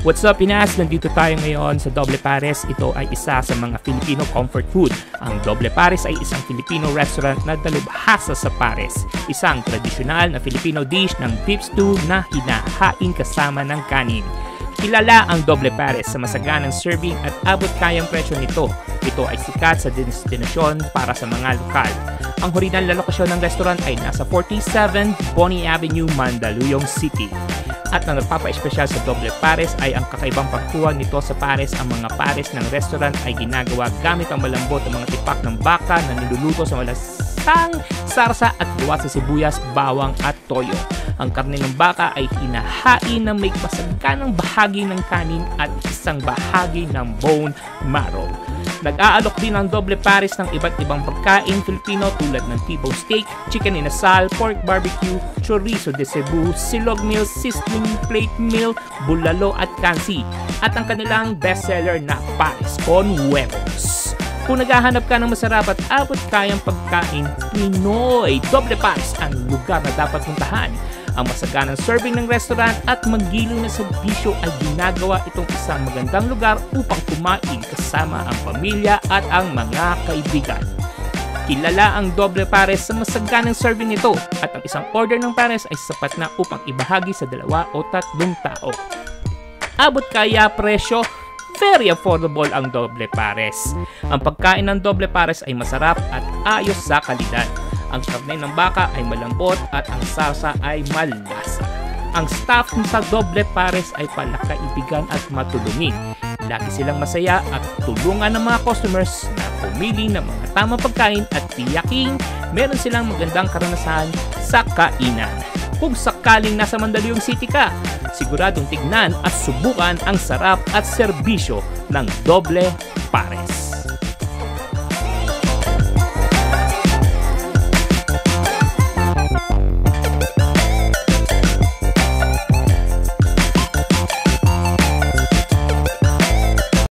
What's up Pinas? Nandito tayo ngayon sa Doble Pares. Ito ay isa sa mga Filipino comfort food. Ang Doble Pares ay isang Filipino restaurant na dalubhasa sa pares. Isang tradisyonal na Filipino dish ng beef stew na hinahain kasama ng kanin. Kilala ang Doble Pares sa masaganang serving at abot kayang presyo nito. Ito ay sikat sa destinasyon para sa mga lokal. Ang original na lokasyon ng restaurant ay nasa 47 Bonnie Avenue, Mandaluyong City. At ang nagpapa-espesyal sa Doble Pares ay ang kakaibang pagkuha nito sa pares. Ang mga pares ng restaurant ay ginagawa gamit ang malambot ng mga tipak ng baka na niluluto sa malasang sarsa at gawa sa sibuyas, bawang at toyo. Ang karne ng baka ay hinahain na may masaganang bahagi ng kanin at isang bahagi ng bone marrow. Nag-aalok din ang Doble Pares ng iba't ibang pagkain Filipino tulad ng T-bone steak, chicken inasal, pork barbecue, chorizo de Cebu, silog meal, sizzling plate meal, bulalo at kansi. At ang kanilang bestseller na pares con huevos. Kung naghahanap ka ng masarap at abot kayang pagkain Pinoy, Doble Pares ang lugar na dapat puntahan. Ang masaganang serving ng restaurant at magiliw na serbisyo ay ginagawa itong isang magandang lugar upang kumain kasama ang pamilya at ang mga kaibigan. Kilala ang Doble Pares sa masaganang serving nito at ang isang order ng pares ay sapat na upang ibahagi sa 2 o 3 tao. Abot kaya presyo, very affordable ang Doble Pares. Ang pagkain ng Doble Pares ay masarap at ayos sa kalidad. Ang karne ng baka ay malambot at ang salsa ay malasa. Ang staff sa Doble Pares ay palakaibigan at matulungin. Lagi silang masaya at tulungan ng mga customers na pumili ng mga tamang pagkain at tiyaking meron silang magandang karanasan sa kainan. Kung sakaling nasa Mandaluyong City ka, siguradong tignan at subukan ang sarap at serbisyo ng Doble Pares.